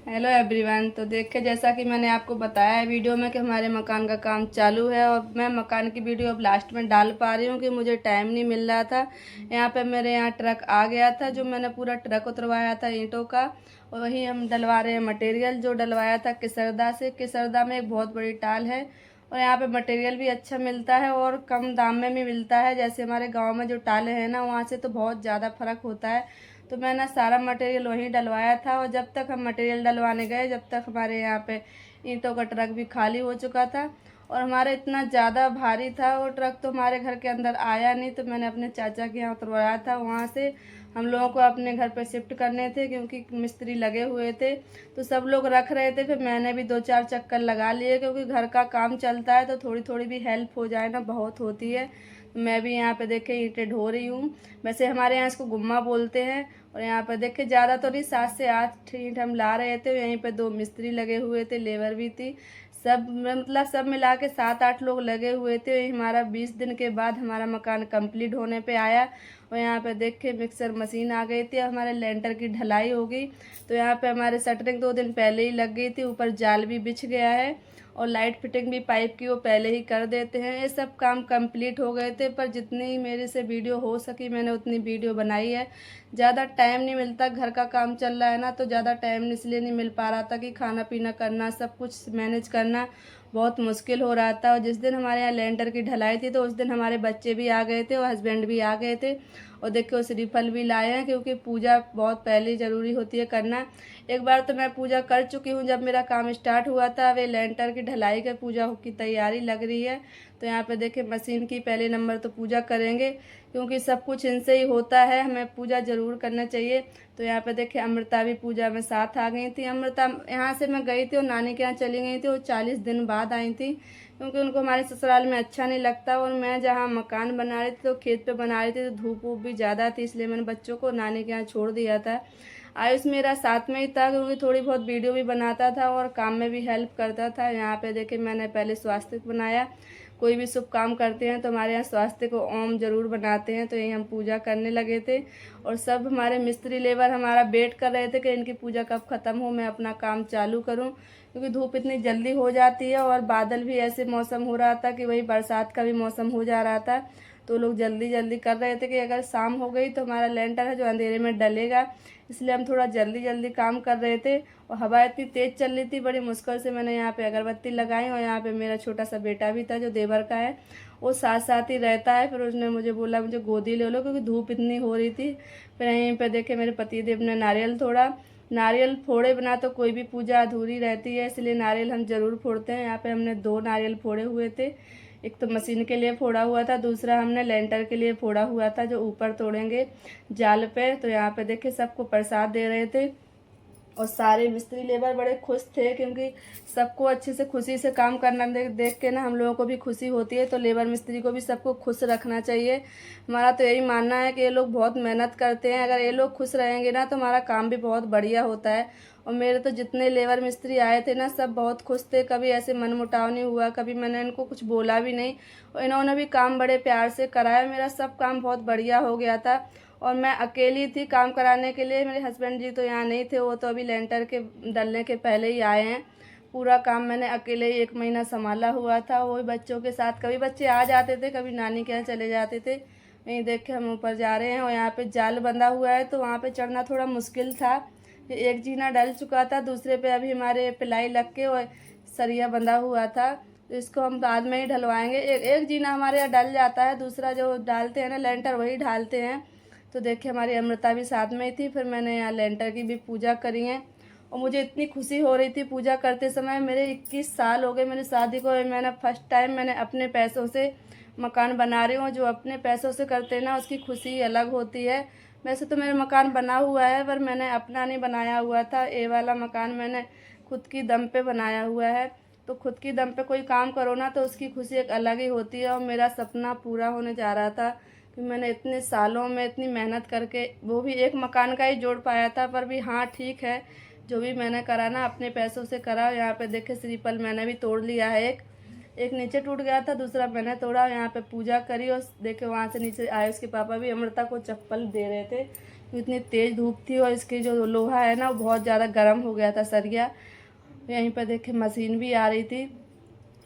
Hello everyone. तो देखिए, जैसा कि मैंने आपको बताया है वीडियो में कि हमारे मकान का काम चालू है और मैं मकान की वीडियो अब लास्ट में डाल पा रही हूँ कि मुझे टाइम नहीं मिल रहा था। यहाँ पे मेरे यहाँ ट्रक आ गया था, जो मैंने पूरा ट्रक उतरवाया था ईंटों का, और वही हम डलवा रहे हैं मटेरियल जो डलवाया था किसरदा से। किसरदा में एक बहुत बड़ी टाल है और यहाँ पे मटेरियल भी अच्छा मिलता है और कम दाम में भी मिलता है। जैसे हमारे गाँव में जो टाले हैं ना, वहाँ से तो बहुत ज़्यादा फ़र्क होता है। तो मैंने सारा मटेरियल वहीं डलवाया था और जब तक हम मटेरियल डलवाने गए, जब तक हमारे यहाँ पे ईंटों का ट्रक भी खाली हो चुका था। और हमारा इतना ज़्यादा भारी था वो ट्रक, तो हमारे घर के अंदर आया नहीं। तो मैंने अपने चाचा के यहाँ उतरवाया था, वहाँ से हम लोगों को अपने घर पर शिफ्ट करने थे क्योंकि मिस्त्री लगे हुए थे। तो सब लोग रख रहे थे, फिर मैंने भी 2-4 चक्कर लगा लिए क्योंकि घर का काम चलता है तो थोड़ी थोड़ी भी हेल्प हो जाए ना, बहुत होती है। मैं भी यहाँ पे देखे ईंटें ढो रही हूँ। वैसे हमारे यहाँ इसको गुम्मा बोलते हैं। और यहाँ पर देखिए, ज़्यादा तो नहीं, 7 से 8 ईंट हम ला रहे थे। यहीं पे 2 मिस्त्री लगे हुए थे, लेबर भी थी। सब मतलब सब मिला के 7-8 लोग लगे हुए थे। वही हमारा 20 दिन के बाद हमारा मकान कंप्लीट होने पे आया। और यहाँ पे देखिए मिक्सर मशीन आ गई थी, हमारे लेंटर की ढलाई हो गई। तो यहाँ पे हमारे शटरिंग 2 दिन पहले ही लग गई थी, ऊपर जाल भी बिछ गया है और लाइट फिटिंग भी पाइप की वो पहले ही कर देते हैं। ये सब काम कंप्लीट हो गए थे, पर जितनी मेरे से वीडियो हो सकी मैंने उतनी वीडियो बनाई है। ज़्यादा टाइम नहीं मिलता, घर का काम चल रहा है ना, तो ज़्यादा टाइम इसलिए नहीं मिल पा रहा था कि खाना पीना करना, सब कुछ मैनेज करना बहुत मुश्किल हो रहा था। और जिस दिन हमारे यहाँ लेंटर की ढलाई थी तो उस दिन हमारे बच्चे भी आ गए थे और हस्बैंड भी आ गए थे। और देखिए वो श्रीफल भी लाए हैं क्योंकि पूजा बहुत पहले ज़रूरी होती है करना। एक बार तो मैं पूजा कर चुकी हूँ जब मेरा काम स्टार्ट हुआ था। वे लेंटर की ढलाई का पूजा की तैयारी लग रही है। तो यहाँ पे देखिए मशीन की पहले नंबर तो पूजा करेंगे क्योंकि सब कुछ इनसे ही होता है, हमें पूजा ज़रूर करना चाहिए। तो यहाँ पे देखिए अमृता भी पूजा में साथ आ गई थी। अमृता यहाँ से मैं गई थी और नानी के यहाँ चली गई थी, वो 40 दिन बाद आई थी क्योंकि उनको हमारे ससुराल में अच्छा नहीं लगता। और मैं जहाँ मकान बना रही थी तो खेत पे बना रही थी, तो धूप वूप भी ज़्यादा थी, इसलिए मैंने बच्चों को नानी के यहाँ छोड़ दिया था। आयुष मेरा साथ में ही था क्योंकि थोड़ी बहुत वीडियो भी बनाता था और काम में भी हेल्प करता था। यहाँ पे देखिए मैंने पहले स्वास्तिक बनाया। कोई भी शुभ काम करते हैं तो हमारे यहाँ स्वास्थ्य को ओम जरूर बनाते हैं, तो यही हम पूजा करने लगे थे। और सब हमारे मिस्त्री लेबर हमारा वेट कर रहे थे कि इनकी पूजा कब ख़त्म हो, मैं अपना काम चालू करूं क्योंकि धूप इतनी जल्दी हो जाती है और बादल भी ऐसे मौसम हो रहा था कि वही बरसात का भी मौसम हो जा रहा था। तो लोग जल्दी जल्दी कर रहे थे कि अगर शाम हो गई तो हमारा लेंटर है जो अंधेरे में डलेगा, इसलिए हम थोड़ा जल्दी जल्दी काम कर रहे थे। और हवा इतनी तेज़ चल रही थी, बड़ी मुश्किल से मैंने यहाँ पे अगरबत्ती लगाई। और यहाँ पे मेरा छोटा सा बेटा भी था जो देवर का है, वो साथ साथ ही रहता है। फिर उसने मुझे बोला मुझे गोदी ले लो क्योंकि धूप इतनी हो रही थी। फिर यहीं पे देखे मेरे पतिदेव ने नारियल फोड़ा। नारियल फोड़े बिना तो कोई भी पूजा अधूरी रहती है, इसलिए नारियल हम ज़रूर फोड़ते हैं। यहाँ पे हमने 2 नारियल फोड़े हुए थे, एक तो मशीन के लिए फोड़ा हुआ था, दूसरा हमने लेंटर के लिए फोड़ा हुआ था जो ऊपर तोड़ेंगे जाल पे। तो यहाँ पे देखिए सबको प्रसाद दे रहे थे और सारे मिस्त्री लेबर बड़े खुश थे क्योंकि सबको अच्छे से खुशी से काम करना देख देख के ना हम लोगों को भी खुशी होती है। तो लेबर मिस्त्री को भी सबको खुश रखना चाहिए। हमारा तो यही मानना है कि ये लोग बहुत मेहनत करते हैं, अगर ये लोग खुश रहेंगे ना तो हमारा काम भी बहुत बढ़िया होता है। और मेरे तो जितने लेबर मिस्त्री आए थे ना, सब बहुत खुश थे, कभी ऐसे मनमुटाव नहीं हुआ, कभी मैंने इनको कुछ बोला भी नहीं। और इन्होंने भी काम बड़े प्यार से कराया, मेरा सब काम बहुत बढ़िया हो गया था। और मैं अकेली थी काम कराने के लिए, मेरे हस्बैंड जी तो यहाँ नहीं थे, वो तो अभी लेंटर के डलने के पहले ही आए हैं। पूरा काम मैंने अकेले ही 1 महीना संभाला हुआ था, वही बच्चों के साथ। कभी बच्चे आ जाते थे, कभी नानी के यहाँ चले जाते थे। वहीं देख के हम ऊपर जा रहे हैं और यहाँ पे जाल बंधा हुआ है तो वहाँ पे चढ़ना थोड़ा मुश्किल था। एक जीना डल चुका था, दूसरे पे अभी हमारे पिलाई लग के और सरिया बंधा हुआ था, तो इसको हम बाद में ही ढलवाएंगे। एक जीना हमारे यहाँ डल जाता है, दूसरा जो डालते हैं ना लेंटर वही ढालते हैं। तो देखिए हमारी अमृता भी साथ में ही थी, फिर मैंने यहाँ लेंटर की भी पूजा करी है। और मुझे इतनी खुशी हो रही थी पूजा करते समय। मेरे 21 साल हो गए मेरी शादी को, मैंने फर्स्ट टाइम मैंने अपने पैसों से मकान बना रही हूँ। जो अपने पैसों से करते हैं ना उसकी खुशी अलग होती है। वैसे तो मेरा मकान बना हुआ है पर मैंने अपना नहीं बनाया हुआ था, ये वाला मकान मैंने खुद की दम पे बनाया हुआ है। तो खुद की दम पे कोई काम करो ना तो उसकी खुशी एक अलग ही होती है। और मेरा सपना पूरा होने जा रहा था कि मैंने इतने सालों में इतनी मेहनत करके वो भी एक मकान का ही जोड़ पाया था। पर भी हाँ ठीक है, जो भी मैंने करा ना अपने पैसों से करा। यहाँ पे देखे श्रीफल मैंने भी तोड़ लिया है, एक एक नीचे टूट गया था, दूसरा मैंने तोड़ा। यहाँ पे पूजा करी और देखे वहाँ से नीचे आयुष के पापा भी अमृता को चप्पल दे रहे थे इतनी तेज़ धूप थी और इसकी जो लोहा है ना वो बहुत ज़्यादा गर्म हो गया था सरिया। यहीं पर देखिए मशीन भी आ रही थी।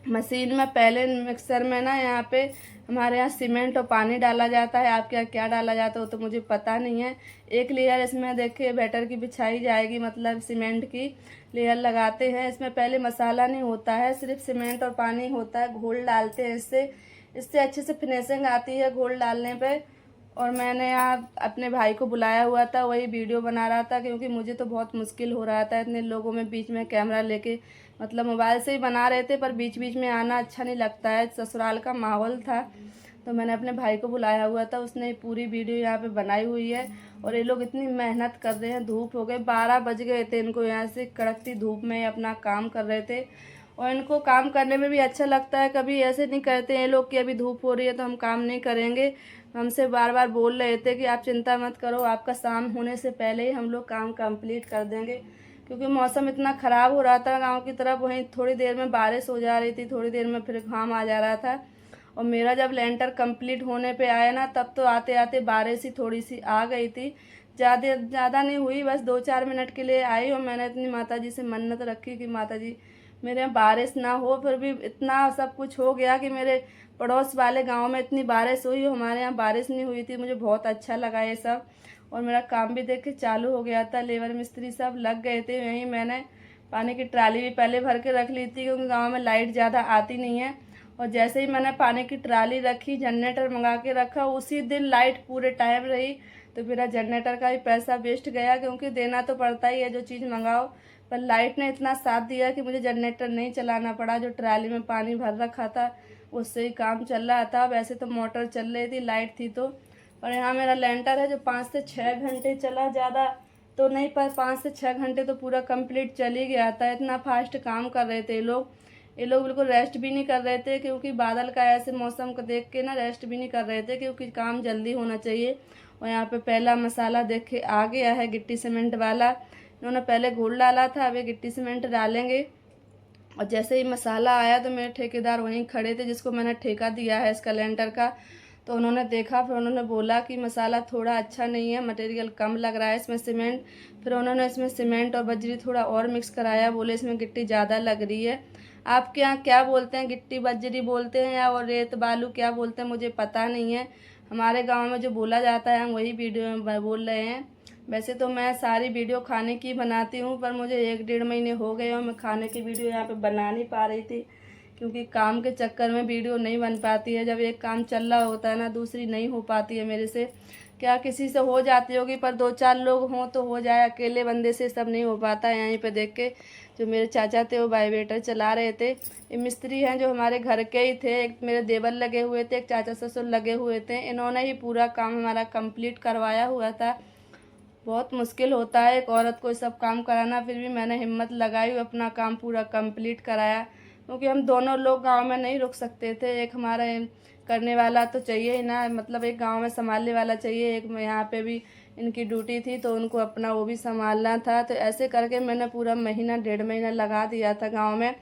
मशीन में पहले मिक्सर में ना यहाँ पे हमारे यहाँ सीमेंट और पानी डाला जाता है, आपके यहाँ क्या डाला जाता है वो तो मुझे पता नहीं है। एक लेयर इसमें देखिए बैटर की बिछाई जाएगी, मतलब सीमेंट की लेयर लगाते हैं। इसमें पहले मसाला नहीं होता है, सिर्फ सीमेंट और पानी होता है। घोल डालते हैं, इससे अच्छे से फिनिशिंग आती है घोल डालने पे। और मैंने यहाँ अपने भाई को बुलाया हुआ था, वही वीडियो बना रहा था, क्योंकि मुझे तो बहुत मुश्किल हो रहा था इतने लोगों में बीच में कैमरा लेके। मतलब मोबाइल से ही बना रहे थे पर बीच बीच में आना अच्छा नहीं लगता है, ससुराल का माहौल था। तो मैंने अपने भाई को बुलाया हुआ था, उसने पूरी वीडियो यहाँ पे बनाई हुई है। और ये लोग इतनी मेहनत कर रहे हैं, धूप हो गए 12 बज गए थे इनको, यहाँ से कड़कती धूप में अपना काम कर रहे थे। और इनको काम करने में भी अच्छा लगता है, कभी ऐसे नहीं करते हैं लोग कि अभी धूप हो रही है तो हम काम नहीं करेंगे। हमसे बार बार बोल रहे थे कि आप चिंता मत करो, आपका शाम होने से पहले ही हम लोग काम कंप्लीट कर देंगे। क्योंकि मौसम इतना ख़राब हो रहा था गांव की तरफ, वहीं थोड़ी देर में बारिश हो जा रही थी, थोड़ी देर में फिर घाम आ जा रहा था। और मेरा जब लेंटर कंप्लीट होने पे आया ना, तब तो आते आते बारिश ही थोड़ी सी आ गई थी, ज़्यादा नहीं हुई, बस 2-4 मिनट के लिए आई। और मैंने अपनी माता जी से मन्नत रखी कि माता जी मेरे यहाँ बारिश ना हो। फिर भी इतना सब कुछ हो गया कि मेरे पड़ोस वाले गांव में इतनी बारिश हुई, हमारे यहाँ बारिश नहीं हुई थी। मुझे बहुत अच्छा लगा ये सब। और मेरा काम भी देख के चालू हो गया था, लेबर मिस्त्री सब लग गए थे। यहीं मैंने पानी की ट्राली भी पहले भर के रख ली थी, क्योंकि गांव में लाइट ज़्यादा आती नहीं है। और जैसे ही मैंने पानी की ट्राली रखी, जनरेटर मंगा के रखा, उसी दिन लाइट पूरे टाइम रही। तो मेरा जनरेटर का भी पैसा वेस्ट गया, क्योंकि देना तो पड़ता ही है जो चीज़ मंगाओ। पर लाइट ने इतना साथ दिया कि मुझे जनरेटर नहीं चलाना पड़ा, जो ट्राली में पानी भर रखा था उससे ही काम चल रहा था। वैसे तो मोटर चल रही थी, लाइट थी तो। और यहाँ मेरा लेंटर है जो 5 से 6 घंटे चला, ज़्यादा तो नहीं पर 5 से 6 घंटे तो पूरा कंप्लीट चल ही गया था। इतना फास्ट काम कर रहे थे ये लोग बिल्कुल रेस्ट भी नहीं कर रहे थे, क्योंकि बादल का ऐसे मौसम को देख के ना रेस्ट भी नहीं कर रहे थे, क्योंकि काम जल्दी होना चाहिए। और यहाँ पे पहला मसाला देख के आ गया है, गिट्टी सीमेंट वाला। इन्होंने पहले घोल डाला था, अब ये गिट्टी सीमेंट डालेंगे। और जैसे ही मसाला आया तो मेरे ठेकेदार वहीं खड़े थे, जिसको मैंने ठेका दिया है इसका लेंटर का। तो उन्होंने देखा, फिर उन्होंने बोला कि मसाला थोड़ा अच्छा नहीं है, मटेरियल कम लग रहा है इसमें सीमेंट। फिर उन्होंने इसमें सीमेंट और बजरी थोड़ा और मिक्स कराया, बोले इसमें गिट्टी ज़्यादा लग रही है। आपके यहाँ क्या बोलते हैं, गिट्टी बजरी बोलते हैं या और रेत बालू क्या बोलते हैं, मुझे पता नहीं है। हमारे गाँव में जो बोला जाता है हम वही वीडियो में बोल रहे हैं। वैसे तो मैं सारी वीडियो खाने की बनाती हूँ, पर मुझे 1-1.5 महीने हो गए और मैं खाने की वीडियो यहाँ पे बना नहीं पा रही थी, क्योंकि काम के चक्कर में वीडियो नहीं बन पाती है। जब एक काम चल रहा होता है ना, दूसरी नहीं हो पाती है मेरे से। क्या किसी से हो जाती होगी, पर 2-4 लोग हों तो हो जाए, अकेले बंदे से सब नहीं हो पाता है। यहीं पे देख के जो मेरे चाचा थे वो वाइब्रेटर चला रहे थे। ये मिस्त्री हैं जो हमारे घर के ही थे, एक मेरे देवर लगे हुए थे, एक चाचा ससुर लगे हुए थे। इन्होंने ही पूरा काम हमारा कंप्लीट करवाया हुआ था। बहुत मुश्किल होता है एक औरत को सब काम कराना, फिर भी मैंने हिम्मत लगाई, अपना काम पूरा कंप्लीट कराया। क्योंकि हम दोनों लोग गांव में नहीं रुक सकते थे, एक हमारा करने वाला तो चाहिए ही ना, मतलब एक गांव में संभालने वाला चाहिए, एक यहाँ पे भी इनकी ड्यूटी थी तो उनको अपना वो भी संभालना था। तो ऐसे करके मैंने पूरा महीना 1.5 महीना लगा दिया था गाँव में,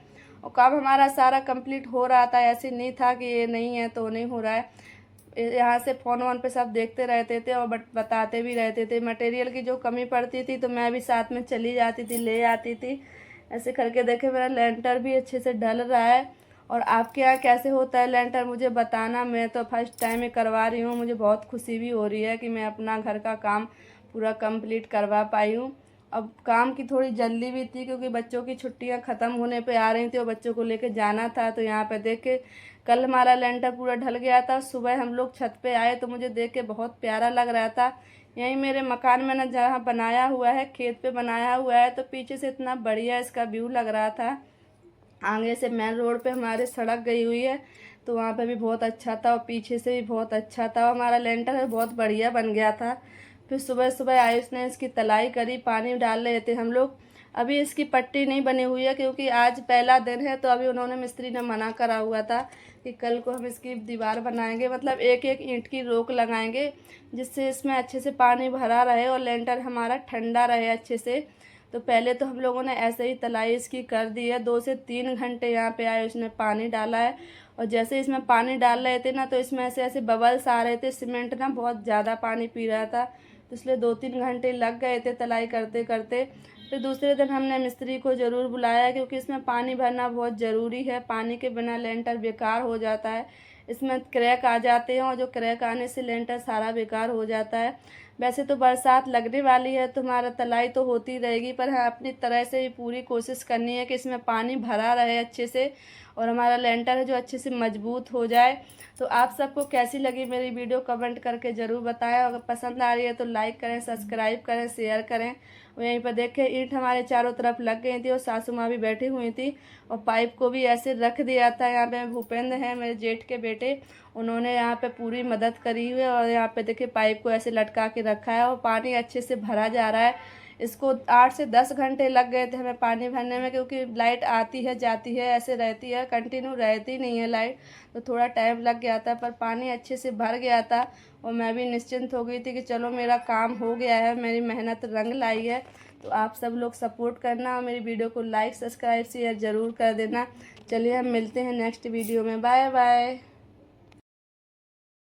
और काम हमारा सारा कंप्लीट हो रहा था। ऐसे नहीं था कि ये नहीं है तो नहीं हो रहा है। यहाँ से फ़ोन वोन पे सब देखते रहते थे और बताते भी रहते थे। मटेरियल की जो कमी पड़ती थी तो मैं भी साथ में चली जाती थी, ले आती थी। ऐसे करके देखे मेरा लेंटर भी अच्छे से डल रहा है। और आपके यहाँ कैसे होता है लेंटर मुझे बताना, मैं तो फर्स्ट टाइम ही करवा रही हूँ। मुझे बहुत खुशी भी हो रही है कि मैं अपना घर का काम पूरा कंप्लीट करवा पाई हूँ। अब काम की थोड़ी जल्दी भी थी, क्योंकि बच्चों की छुट्टियां ख़त्म होने पे आ रही थी और बच्चों को लेके जाना था। तो यहाँ पे देख के कल हमारा लेंटर पूरा ढल गया था। सुबह हम लोग छत पे आए तो मुझे देख के बहुत प्यारा लग रहा था। यहीं मेरे मकान में ना जहाँ बनाया हुआ है, खेत पे बनाया हुआ है, तो पीछे से इतना बढ़िया इसका व्यू लग रहा था। आगे से मेन रोड पे हमारे सड़क गई हुई है, तो वहाँ पे भी बहुत अच्छा था और पीछे से भी बहुत अच्छा था। हमारा लेंटर है बहुत बढ़िया बन गया था। फिर सुबह सुबह आयुष ने इसकी तलाई करी, पानी डाल रहे थे हम लोग। अभी इसकी पट्टी नहीं बनी हुई है, क्योंकि आज पहला दिन है। तो अभी उन्होंने मिस्त्री ने मना करा हुआ था कि कल को हम इसकी दीवार बनाएंगे, मतलब एक एक ईंट की रोक लगाएंगे, जिससे इसमें अच्छे से पानी भरा रहे और लेंटर हमारा ठंडा रहे अच्छे से। तो पहले तो हम लोगों ने ऐसे ही तलाई इसकी कर दी है। 2 से 3 घंटे यहाँ पे आए, उसने पानी डाला है। और जैसे इसमें पानी डाल रहे थे ना, तो इसमें ऐसे ऐसे बबल्स आ रहे थे। सीमेंट ना बहुत ज़्यादा पानी पी रहा था, तो इसलिए 2-3 घंटे लग गए थे तलाई करते करते। फिर दूसरे दिन हमने मिस्त्री को ज़रूर बुलाया, क्योंकि इसमें पानी भरना बहुत ज़रूरी है। पानी के बिना लेंटर बेकार हो जाता है, इसमें क्रैक आ जाते हैं और जो क्रैक आने से लेंटर सारा बेकार हो जाता है। वैसे तो बरसात लगने वाली है तो हमारा तलाई तो होती रहेगी, पर हाँ अपनी तरह से ही पूरी कोशिश करनी है कि इसमें पानी भरा रहे अच्छे से और हमारा लेंटर है जो अच्छे से मजबूत हो जाए। तो आप सबको कैसी लगी मेरी वीडियो कमेंट करके ज़रूर बताएं। अगर पसंद आ रही है तो लाइक करें, सब्सक्राइब करें, शेयर करें। और यहीं पर देखें ईंट हमारे चारों तरफ लग गई थी और सासू माँ भी बैठी हुई थी और पाइप को भी ऐसे रख दिया था। यहाँ पे भूपेंद्र हैं मेरे जेठ के बेटे, उन्होंने यहाँ पे पूरी मदद करी हुई है और यहाँ पे देखिए पाइप को ऐसे लटका के रखा है और पानी अच्छे से भरा जा रहा है। इसको 8 से 10 घंटे लग गए थे हमें पानी भरने में, क्योंकि लाइट आती है जाती है ऐसे रहती है, कंटिन्यू रहती नहीं है लाइट, तो थोड़ा टाइम लग गया था। पर पानी अच्छे से भर गया था और मैं भी निश्चिंत हो गई थी कि चलो मेरा काम हो गया है, मेरी मेहनत रंग लाई है। तो आप सब लोग सपोर्ट करना और मेरी वीडियो को लाइक सब्सक्राइब शेयर ज़रूर कर देना। चलिए हम मिलते हैं नेक्स्ट वीडियो में। Bye bye.